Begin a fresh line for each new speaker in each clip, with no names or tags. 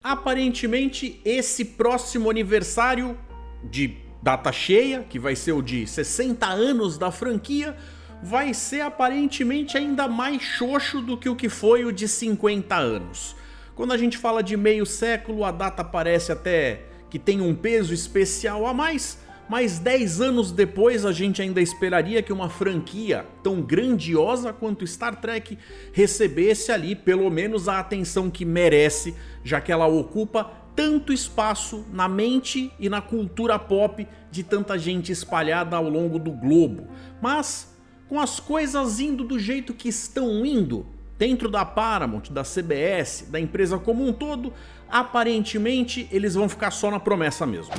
Aparentemente, esse próximo aniversário de data cheia, que vai ser o de 60 anos da franquia, vai ser aparentemente ainda mais xoxo do que o que foi o de 50 anos. Quando a gente fala de meio século, a data parece até que tem um peso especial a mais, mas 10 anos depois a gente ainda esperaria que uma franquia tão grandiosa quanto Star Trek recebesse ali pelo menos a atenção que merece, já que ela ocupa tanto espaço na mente e na cultura pop de tanta gente espalhada ao longo do globo. Mas com as coisas indo do jeito que estão indo, dentro da Paramount, da CBS, da empresa como um todo, aparentemente eles vão ficar só na promessa mesmo.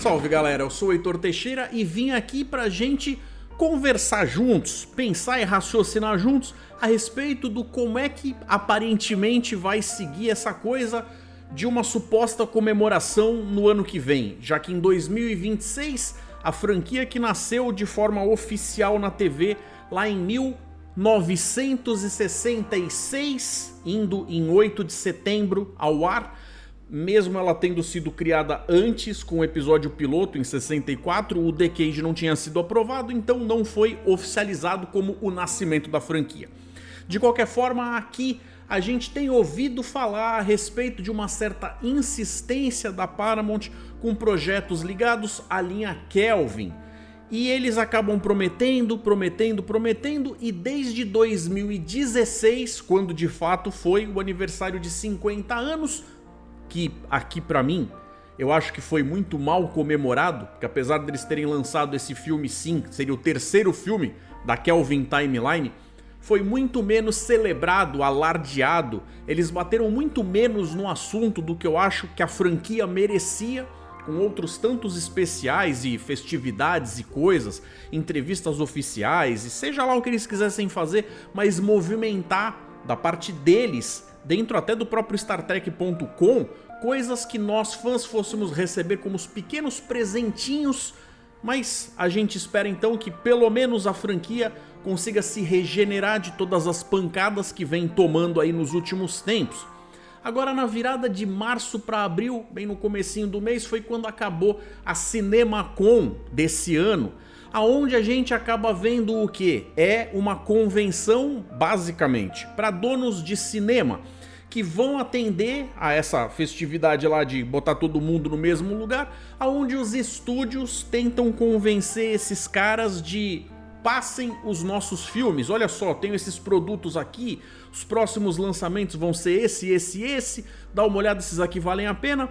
Salve galera, eu sou o Heitor Teixeira e vim aqui pra gente conversar juntos, pensar e raciocinar juntos a respeito do como é que aparentemente vai seguir essa coisa de uma suposta comemoração no ano que vem, já que em 2026 a franquia que nasceu de forma oficial na TV lá em 1966, indo em 8 de setembro ao ar, mesmo ela tendo sido criada antes com o episódio piloto em 64, o Decade não tinha sido aprovado, então não foi oficializado como o nascimento da franquia. De qualquer forma, aqui a gente tem ouvido falar a respeito de uma certa insistência da Paramount com projetos ligados à linha Kelvin. E eles acabam prometendo, e desde 2016, quando de fato foi o aniversário de 50 anos, que aqui pra mim, eu acho que foi muito mal comemorado, porque apesar deles terem lançado esse filme sim, seria o terceiro filme da Kelvin Timeline, foi muito menos celebrado, alardeado, eles bateram muito menos no assunto do que eu acho que a franquia merecia, com outros tantos especiais e festividades e coisas, entrevistas oficiais e seja lá o que eles quisessem fazer, mas movimentar da parte deles, dentro até do próprio StarTrek.com, coisas que nós fãs fôssemos receber como os pequenos presentinhos, mas a gente espera então que pelo menos a franquia consiga se regenerar de todas as pancadas que vem tomando aí nos últimos tempos. Agora na virada de março para abril, bem no comecinho do mês, foi quando acabou a CinemaCon desse ano, aonde a gente acaba vendo o que? É uma convenção basicamente para donos de cinema que vão atender a essa festividade lá de botar todo mundo no mesmo lugar, aonde os estúdios tentam convencer esses caras de passem os nossos filmes, olha só, tenho esses produtos aqui, os próximos lançamentos vão ser esse, dá uma olhada, esses aqui valem a pena.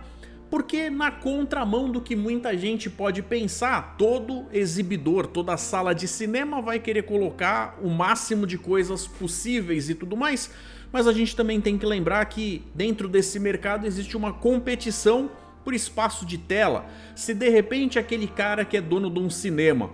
Porque na contramão do que muita gente pode pensar, todo exibidor, toda sala de cinema vai querer colocar o máximo de coisas possíveis e tudo mais, mas a gente também tem que lembrar que dentro desse mercado existe uma competição por espaço de tela. Se de repente aquele cara que é dono de um cinema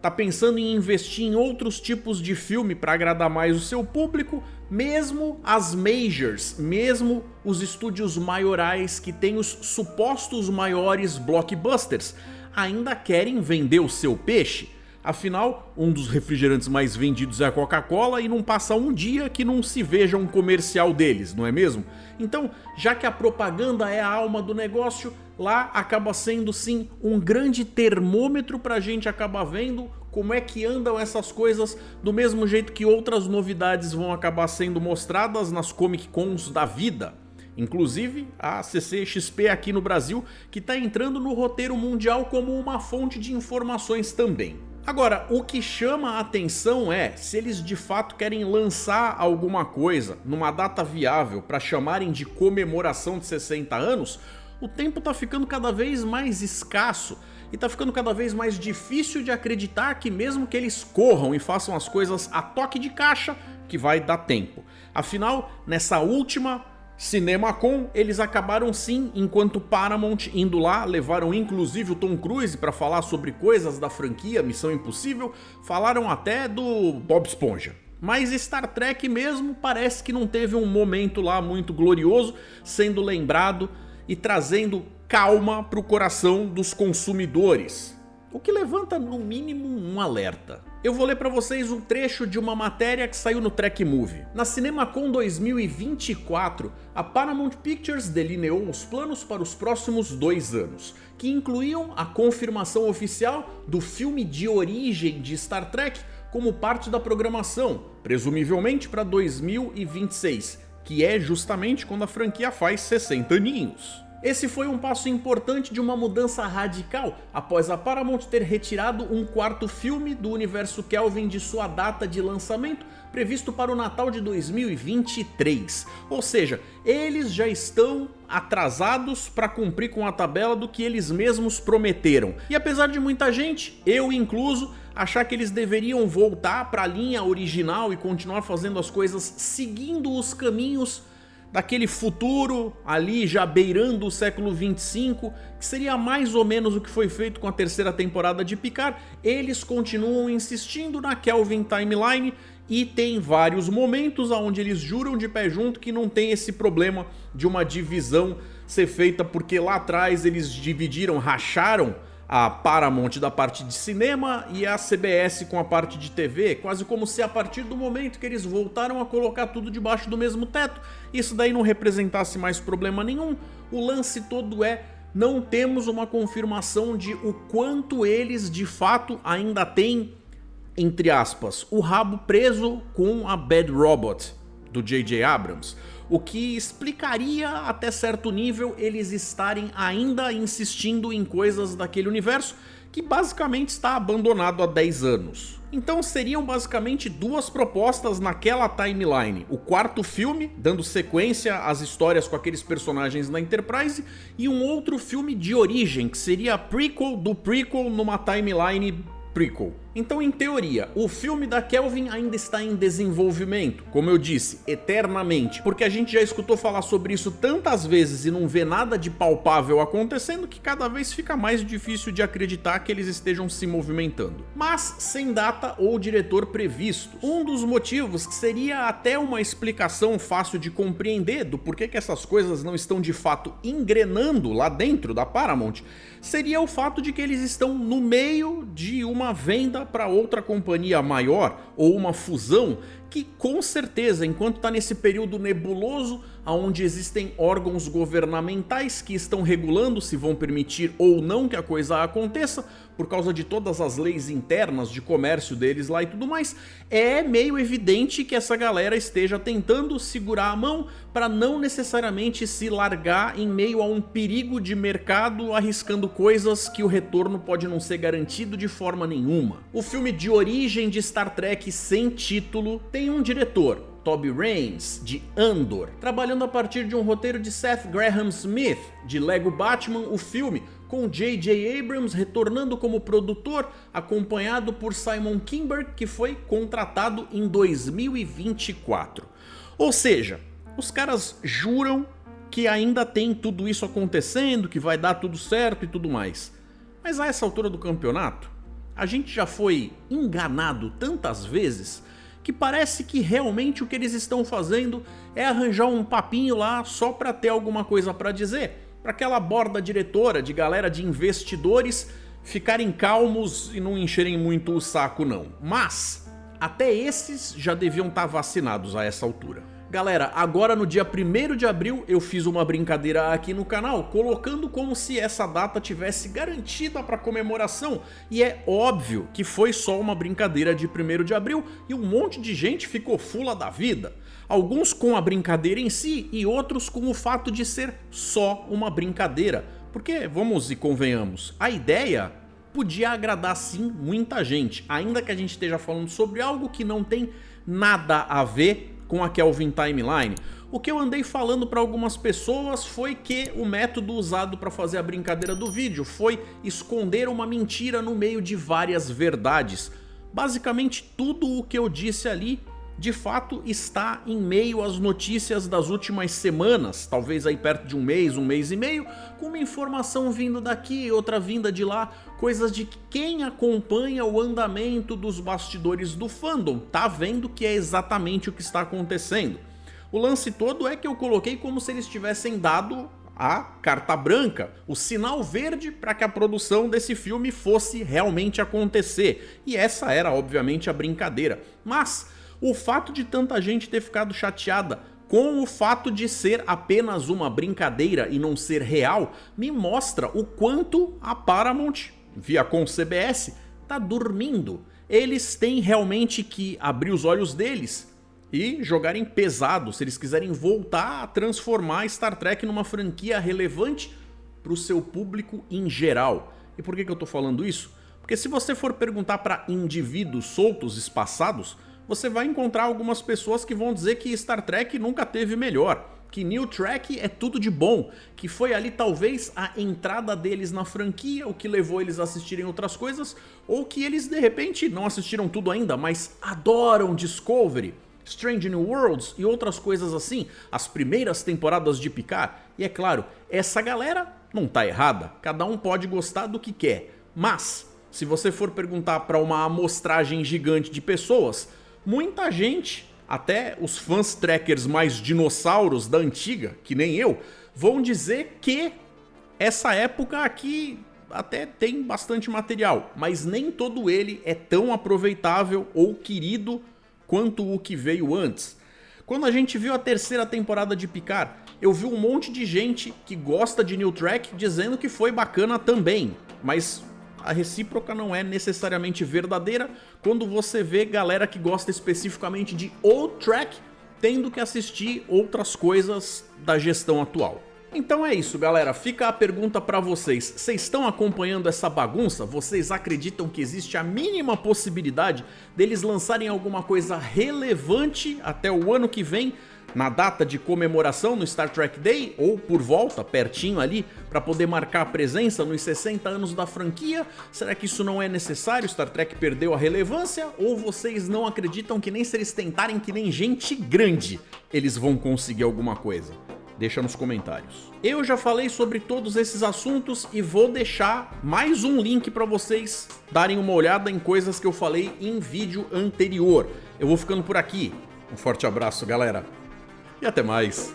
tá pensando em investir em outros tipos de filme para agradar mais o seu público, mesmo as majors, mesmo os estúdios maiorais que têm os supostos maiores blockbusters, ainda querem vender o seu peixe. Afinal, um dos refrigerantes mais vendidos é a Coca-Cola e não passa um dia que não se veja um comercial deles, não é mesmo? Então, já que a propaganda é a alma do negócio, lá acaba sendo sim um grande termômetro pra gente acabar vendo como é que andam essas coisas, do mesmo jeito que outras novidades vão acabar sendo mostradas nas Comic Cons da vida. Inclusive a CCXP aqui no Brasil, que está entrando no roteiro mundial como uma fonte de informações também. Agora, o que chama a atenção é se eles de fato querem lançar alguma coisa numa data viável para chamarem de comemoração de 60 anos, o tempo tá ficando cada vez mais escasso e tá ficando cada vez mais difícil de acreditar que mesmo que eles corram e façam as coisas a toque de caixa, que vai dar tempo. Afinal, nessa última CinemaCon, eles acabaram sim, enquanto Paramount indo lá, levaram inclusive o Tom Cruise para falar sobre coisas da franquia Missão Impossível, falaram até do Bob Esponja. Mas Star Trek mesmo parece que não teve um momento lá muito glorioso, sendo lembrado e trazendo calma para o coração dos consumidores. O que levanta no mínimo um alerta. Eu vou ler para vocês um trecho de uma matéria que saiu no Trek Movie. Na CinemaCon 2024, a Paramount Pictures delineou os planos para os próximos 2 anos, que incluíam a confirmação oficial do filme de origem de Star Trek como parte da programação, presumivelmente para 2026, que é justamente quando a franquia faz 60 aninhos. Esse foi um passo importante de uma mudança radical após a Paramount ter retirado um 4º filme do universo Kelvin de sua data de lançamento, previsto para o Natal de 2023. Ou seja, eles já estão atrasados para cumprir com a tabela do que eles mesmos prometeram. E apesar de muita gente, eu incluso, achar que eles deveriam voltar para a linha original e continuar fazendo as coisas seguindo os caminhos daquele futuro ali já beirando o século 25, que seria mais ou menos o que foi feito com a 3ª temporada de Picard, eles continuam insistindo na Kelvin Timeline e tem vários momentos onde eles juram de pé junto que não tem esse problema de uma divisão ser feita porque lá atrás eles dividiram, racharam a Paramount da parte de cinema e a CBS com a parte de TV, quase como se a partir do momento que eles voltaram a colocar tudo debaixo do mesmo teto, isso daí não representasse mais problema nenhum. O lance todo é, não temos uma confirmação de o quanto eles de fato ainda têm, entre aspas, o rabo preso com a Bad Robot do J.J. Abrams. O que explicaria até certo nível eles estarem ainda insistindo em coisas daquele universo que basicamente está abandonado há 10 anos. Então seriam basicamente 2 propostas naquela timeline. O 4º filme, dando sequência às histórias com aqueles personagens na Enterprise, e um outro filme de origem, que seria a prequel do prequel numa timeline prequel. Então, em teoria, o filme da Kelvin ainda está em desenvolvimento, como eu disse, eternamente, porque a gente já escutou falar sobre isso tantas vezes e não vê nada de palpável acontecendo que cada vez fica mais difícil de acreditar que eles estejam se movimentando. Mas sem data ou diretor previstos. Um dos motivos que seria até uma explicação fácil de compreender do porquê que essas coisas não estão de fato engrenando lá dentro da Paramount, seria o fato de que eles estão no meio de uma venda para outra companhia maior ou uma fusão que com certeza, enquanto está nesse período nebuloso, onde existem órgãos governamentais que estão regulando se vão permitir ou não que a coisa aconteça, por causa de todas as leis internas de comércio deles lá e tudo mais, é meio evidente que essa galera esteja tentando segurar a mão para não necessariamente se largar em meio a um perigo de mercado, arriscando coisas que o retorno pode não ser garantido de forma nenhuma. O filme de origem de Star Trek sem título tem um diretor, Toby Raines, de Andor, trabalhando a partir de um roteiro de Seth Graham Smith, de Lego Batman, o filme, com J.J. Abrams retornando como produtor, acompanhado por Simon Kinberg, que foi contratado em 2024. Ou seja, os caras juram que ainda tem tudo isso acontecendo, que vai dar tudo certo e tudo mais. Mas a essa altura do campeonato, a gente já foi enganado tantas vezes que parece que realmente o que eles estão fazendo é arranjar um papinho lá só para ter alguma coisa para dizer, para aquela borda diretora de galera de investidores ficarem calmos e não encherem muito o saco não. Mas até esses já deviam estar vacinados a essa altura. Galera, agora no dia 1º de abril eu fiz uma brincadeira aqui no canal, colocando como se essa data tivesse garantida para comemoração, e é óbvio que foi só uma brincadeira de 1º de abril e um monte de gente ficou fula da vida. Alguns com a brincadeira em si e outros com o fato de ser só uma brincadeira, porque, vamos e convenhamos, a ideia podia agradar sim muita gente, ainda que a gente esteja falando sobre algo que não tem nada a ver com a Kelvin Timeline. O que eu andei falando para algumas pessoas foi que o método usado para fazer a brincadeira do vídeo foi esconder uma mentira no meio de várias verdades. Basicamente tudo o que eu disse ali de fato está em meio às notícias das últimas semanas, talvez aí perto de um mês e meio, com uma informação vindo daqui, outra vinda de lá, coisas de quem acompanha o andamento dos bastidores do fandom tá vendo que é exatamente o que está acontecendo. O lance todo é que eu coloquei como se eles tivessem dado a carta branca, o sinal verde para que a produção desse filme fosse realmente acontecer. E essa era, obviamente, a brincadeira. Mas o fato de tanta gente ter ficado chateada com o fato de ser apenas uma brincadeira e não ser real, me mostra o quanto a Paramount, Viacom CBS, tá dormindo. Eles têm realmente que abrir os olhos deles e jogarem pesado se eles quiserem voltar a transformar Star Trek numa franquia relevante para o seu público em geral. E por que eu tô falando isso? Porque se você for perguntar para indivíduos soltos, espaçados, você vai encontrar algumas pessoas que vão dizer que Star Trek nunca teve melhor, que New Trek é tudo de bom, que foi ali talvez a entrada deles na franquia, o que levou eles a assistirem outras coisas, ou que eles de repente não assistiram tudo ainda, mas adoram Discovery, Strange New Worlds e outras coisas assim, as primeiras temporadas de Picard. E é claro, essa galera não tá errada, cada um pode gostar do que quer, mas se você for perguntar para uma amostragem gigante de pessoas, muita gente, até os fãs trekkers mais dinossauros da antiga, que nem eu, vão dizer que essa época aqui até tem bastante material, mas nem todo ele é tão aproveitável ou querido quanto o que veio antes. Quando a gente viu a terceira temporada de Picard, eu vi um monte de gente que gosta de New Trek dizendo que foi bacana também, mas a recíproca não é necessariamente verdadeira quando você vê galera que gosta especificamente de Old Trek tendo que assistir outras coisas da gestão atual. Então é isso, galera, fica a pergunta pra vocês. Vocês estão acompanhando essa bagunça? Vocês acreditam que existe a mínima possibilidade deles lançarem alguma coisa relevante até o ano que vem, na data de comemoração no Star Trek Day, ou por volta, pertinho ali, para poder marcar a presença nos 60 anos da franquia? Será que isso não é necessário? Star Trek perdeu a relevância? Ou vocês não acreditam que nem se eles tentarem que nem gente grande, eles vão conseguir alguma coisa? Deixa nos comentários. Eu já falei sobre todos esses assuntos e vou deixar mais um link para vocês darem uma olhada em coisas que eu falei em vídeo anterior. Eu vou ficando por aqui. Um forte abraço, galera. E até mais.